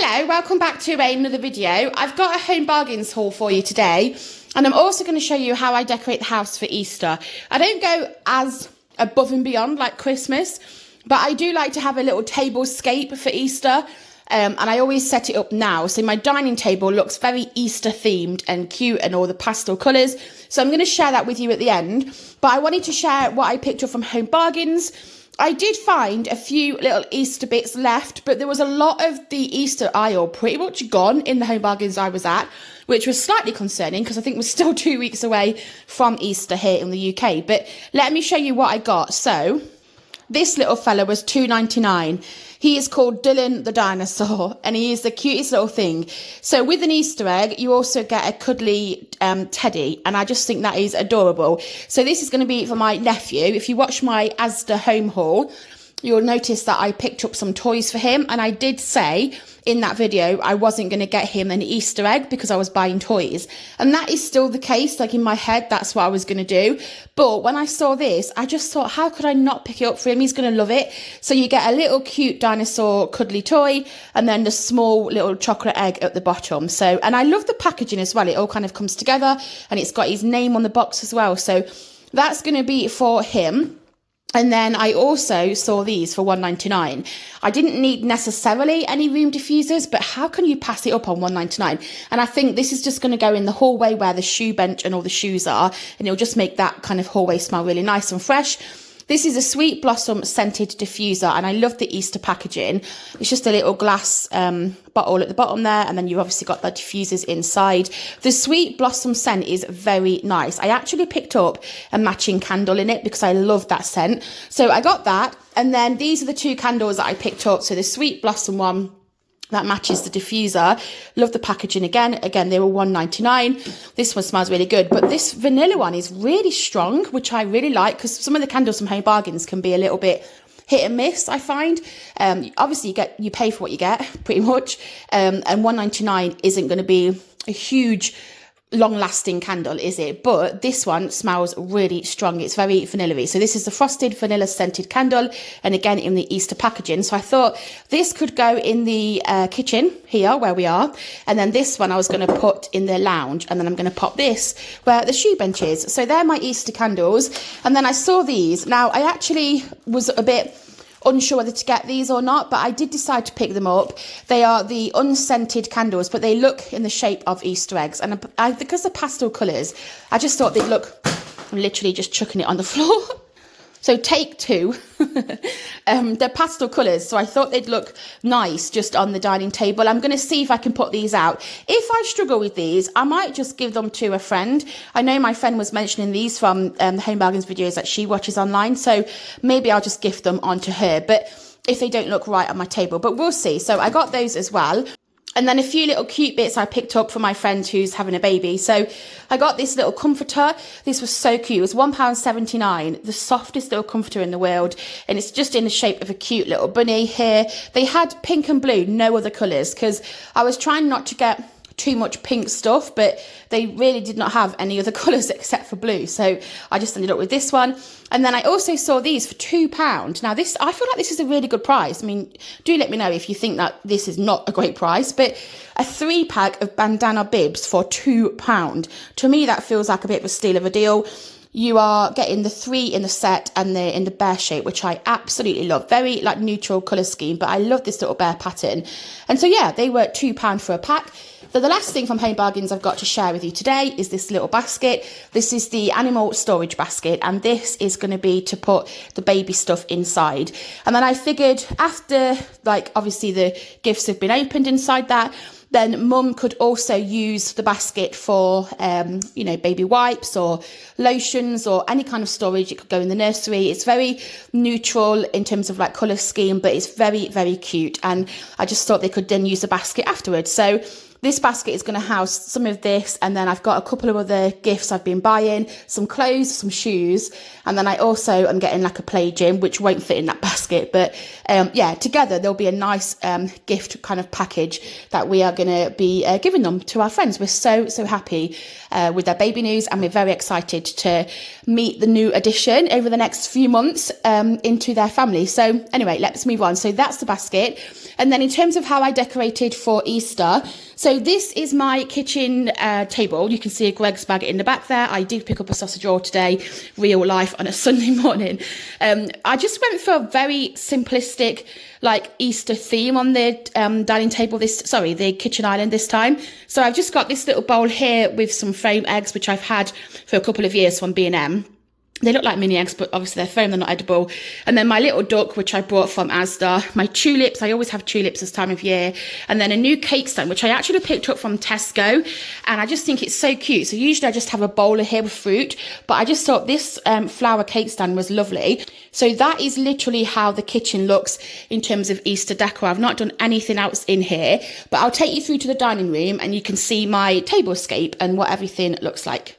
Hello, welcome back to another video. I've got a Home Bargains haul for you today, and I'm also going to show you how I decorate the house for Easter. I don't go as above and beyond like Christmas, but I do like to have a little tablescape for Easter, and I always set it up now. So my dining table looks very Easter themed and cute and all the pastel colours. So I'm going to share that with you at the end, but I wanted to share what I picked up from Home Bargains. I did find a few little Easter bits left, but there was a lot of the Easter aisle pretty much gone in the Home Bargains I was at, which was slightly concerning because I think we're still 2 weeks away from Easter here in the UK. But let me show you what I got. So this little fella was £2.99. He is called Dylan the Dinosaur, and he is the cutest little thing. So with an Easter egg, you also get a cuddly teddy, and I just think that is adorable. So this is going to be for my nephew. If you watch my Asda home haul, you'll notice that I picked up some toys for him, and I did say in that video I wasn't going to get him an Easter egg because I was buying toys, and that is still the case. Like in my head, that's what I was going to do. But when I saw this, I just thought, how could I not pick it up for him? He's going to love it. So you get a little cute dinosaur cuddly toy, and then the small little chocolate egg at the bottom. So, and I love the packaging as well. It all kind of comes together, and it's got his name on the box as well. So that's going to be for him. And then I also saw these for £1.99. I didn't need necessarily any room diffusers, but how can you pass it up on £1.99? And I think this is just going to go in the hallway where the shoe bench and all the shoes are, and it'll just make that kind of hallway smell really nice and fresh. This is a Sweet Blossom scented diffuser, and I love the Easter packaging. It's just a little glass bottle at the bottom there, and then you've obviously got the diffusers inside. The Sweet Blossom scent is very nice. I actually picked up a matching candle in it because I love that scent. So I got that, and then these are the two candles that I picked up. So the Sweet Blossom one that matches the diffuser. Love the packaging again. Again, they were £1.99. This one smells really good, but this vanilla one is really strong, which I really like because some of the candles from Home Bargains can be a little bit hit and miss, I find. Obviously you pay for what you get pretty much, and £1.99 isn't going to be a huge long-lasting candle, is it? But this one smells really strong. It's very vanilla-y. So this is the frosted vanilla scented candle, and again in the Easter packaging. So I thought this could go in the kitchen here where we are, and then this one I was going to put in the lounge, and then I'm going to pop this where the shoe bench is. So they're my Easter candles. And then I saw these. Now I actually was a bit unsure whether to get these or not, but I did decide to pick them up. They are the unscented candles, but they look in the shape of Easter eggs, and because they're pastel colours, I just thought they'd look, I'm literally just chucking it on the floor. So take two. They're pastel colours, so I thought they'd look nice just on the dining table. I'm going to see if I can put these out. If I struggle with these, I might just give them to a friend. I know my friend was mentioning these from the Home Bargains videos that she watches online, so maybe I'll just gift them onto her. But if they don't look right on my table, but we'll see. So I got those as well. And then a few little cute bits I picked up for my friend who's having a baby. So I got this little comforter. This was so cute. It was £1.79, the softest little comforter in the world. And it's just in the shape of a cute little bunny here. They had pink and blue, no other colours, because I was trying not to get too much pink stuff, but they really did not have any other colours except for blue. So I just ended up with this one. And then I also saw these for £2. Now this, I feel like this is a really good price. I mean, do let me know if you think that this is not a great price, but a 3-pack of bandana bibs for £2. To me, that feels like a bit of a steal of a deal. You are getting the 3 in the set and they're in the bear shape, which I absolutely love. Very like neutral colour scheme, but I love this little bear pattern. And so yeah, they were £2 for a pack. So the last thing from Home Bargains I've got to share with you today is this little basket. This is the animal storage basket, and this is going to be to put the baby stuff inside. And then I figured after, like, obviously the gifts have been opened inside that, then mum could also use the basket for, you know, baby wipes or lotions or any kind of storage. It could go in the nursery. It's very neutral in terms of like colour scheme, but it's very, very cute. And I just thought they could then use the basket afterwards. So this basket is going to house some of this, and then I've got a couple of other gifts I've been buying, some clothes, some shoes, and then I also am getting like a play gym, which won't fit in that basket, but yeah, together there'll be a nice gift kind of package that we are going to be giving them to our friends. We're so happy with their baby news, and we're very excited to meet the new addition over the next few months into their family. So anyway, let's move on. So that's the basket. And then in terms of how I decorated for Easter, so this is my kitchen table. You can see a Greggs bag in the back there. I did pick up a sausage roll today, real life on a Sunday morning. I just went for a very simplistic like Easter theme on the dining table the kitchen island this time. So I've just got this little bowl here with some foam eggs, which I've had for a couple of years from B&M. They look like mini eggs, but obviously they're foam, they're not edible. And then my little duck, which I bought from Asda. My tulips, I always have tulips this time of year. And then a new cake stand, which I actually picked up from Tesco. And I just think it's so cute. So usually I just have a bowl here with fruit, but I just thought this flower cake stand was lovely. So that is literally how the kitchen looks in terms of Easter decor. I've not done anything else in here, but I'll take you through to the dining room and you can see my tablescape and what everything looks like.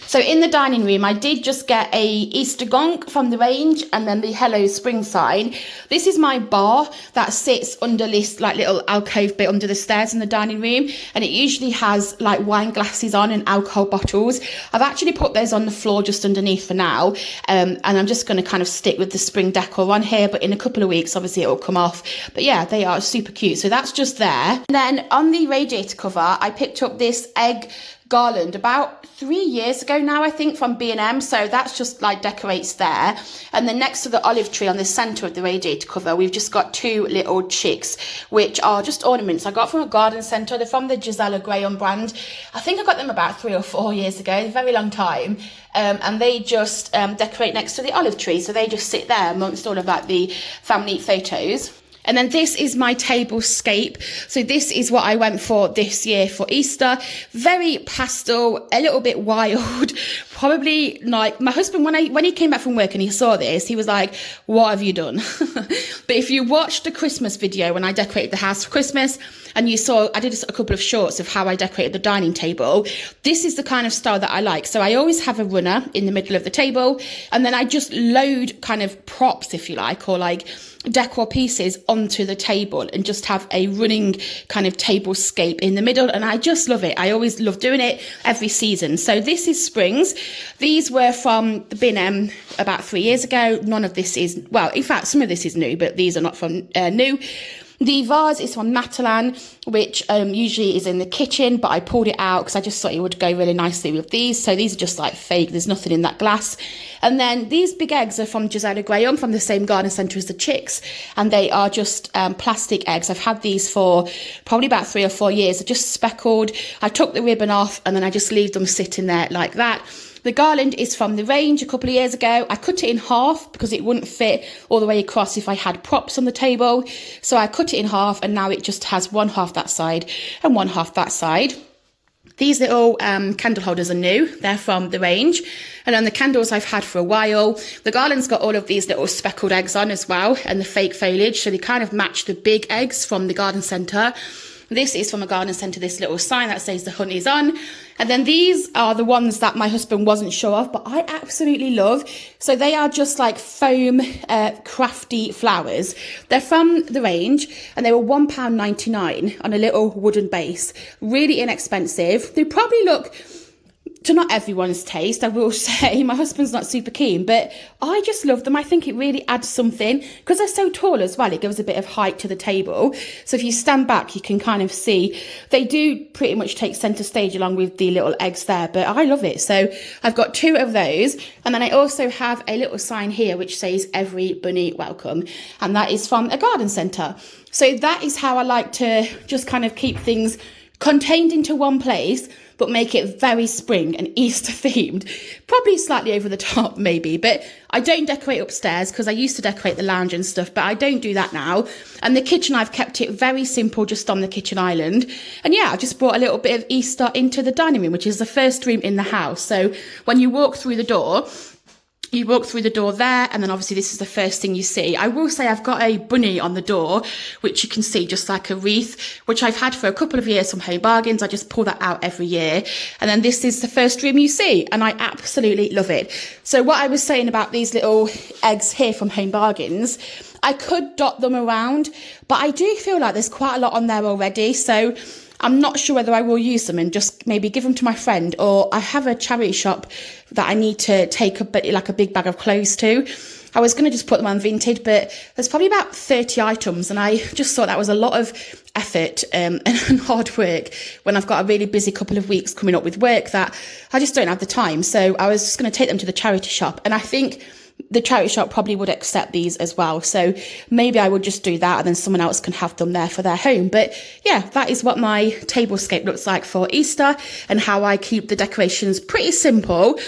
So in the dining room, I did just get a Easter gonk from the range and then the Hello Spring sign. This is my bar that sits under this like little alcove bit under the stairs in the dining room. And it usually has like wine glasses on and alcohol bottles. I've actually put those on the floor just underneath for now. And I'm just going to kind of stick with the spring decor on here. But in a couple of weeks, obviously it will come off. But yeah, they are super cute. So that's just there. And then on the radiator cover, I picked up this egg garland about 3 years ago now, I think, from B&M. So that's just like decorates there. And then next to the olive tree on the centre of the radiator cover, we've just got two little chicks, which are just ornaments I got from a garden centre. They're from the Gisela Graham brand. I think I got them about 3 or 4 years ago, a very long time. And they just decorate next to the olive tree. So they just sit there amongst all of like the family photos. And then this is my tablescape. So this is what I went for this year for Easter. Very pastel, a little bit wild. Probably like my husband, when he came back from work and he saw this, he was like, what have you done? But if you watched the Christmas video when I decorated the house for Christmas, and you saw, I did a couple of shorts of how I decorated the dining table. This is the kind of style that I like. So I always have a runner in the middle of the table, and then I just load kind of props, if you like, or like decor pieces onto the table and just have a running kind of tablescape in the middle. And I just love it. I always love doing it every season. So this is springs. These were from the B&M about 3 years ago. None of this is, well, in fact, some of this is new, but these are not from new. The vase is from Matalan, which usually is in the kitchen, but I pulled it out because I just thought it would go really nicely with these. So these are just like fake. There's nothing in that glass. And then these big eggs are from Gisela Graham, from the same garden centre as the chicks. And they are just plastic eggs. I've had these for probably about 3 or 4 years. They're just speckled. I took the ribbon off and then I just leave them sitting there like that. The garland is from the range a couple of years ago. I cut it in half because it wouldn't fit all the way across if I had props on the table. So I cut it in half and now it just has one half that side and one half that side. These little candle holders are new. They're from the range. And then the candles I've had for a while. The garland's got all of these little speckled eggs on as well and the fake foliage. So they kind of match the big eggs from the garden centre. This is from a garden centre, this little sign that says the honey's on. And then these are the ones that my husband wasn't sure of, but I absolutely love. So they are just like foam crafty flowers. They're from the range and they were £1.99 on a little wooden base. Really inexpensive. They probably look to not everyone's taste, I will say. My husband's not super keen, but I just love them. I think it really adds something because they're so tall as well. It gives a bit of height to the table. So if you stand back, you can kind of see they do pretty much take centre stage along with the little eggs there, but I love it. So I've got 2 of those. And then I also have a little sign here which says every bunny welcome. And that is from a garden centre. So that is how I like to just kind of keep things contained into one place, but make it very spring and Easter themed. Probably slightly over the top maybe, but I don't decorate upstairs because I used to decorate the lounge and stuff, but I don't do that now. And the kitchen, I've kept it very simple, just on the kitchen island. And yeah, I just brought a little bit of Easter into the dining room, which is the first room in the house. So when you walk through the door, You walk through the door there, and then obviously this is the first thing you see. I will say I've got a bunny on the door, which you can see just like a wreath, which I've had for a couple of years from Home Bargains. I just pull that out every year. And then this is the first room you see, and I absolutely love it. So what I was saying about these little eggs here from Home Bargains, I could dot them around, but I do feel like there's quite a lot on there already. So I'm not sure whether I will use them and just maybe give them to my friend, or I have a charity shop that I need to take a big bag of clothes to. I was going to just put them on Vinted, but there's probably about 30 items, and I just thought that was a lot of effort and hard work when I've got a really busy couple of weeks coming up with work that I just don't have the time. So I was just going to take them to the charity shop, and I think the charity shop probably would accept these as well. So maybe I would just do that, and then someone else can have them there for their home. But yeah, that is what my tablescape looks like for Easter, and how I keep the decorations pretty simple.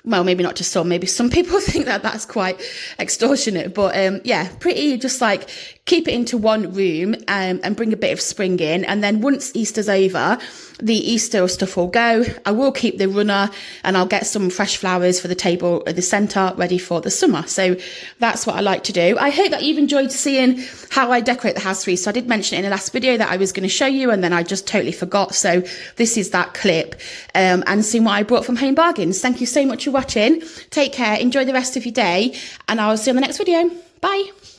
Well, maybe not just some, maybe some people think that that's quite extortionate, but yeah, pretty just like keep it into one room and bring a bit of spring in. And then once Easter's over, the Easter stuff will go. I will keep the runner, and I'll get some fresh flowers for the table at the centre ready for the summer. So that's what I like to do. I hope that you've enjoyed seeing how I decorate the house for Easter. I did mention it in the last video that I was going to show you, and then I just totally forgot. So this is that clip and seeing what I brought from Home Bargains. Thank you so much for watching. Take care, enjoy the rest of your day, and I'll see you on the next video. Bye.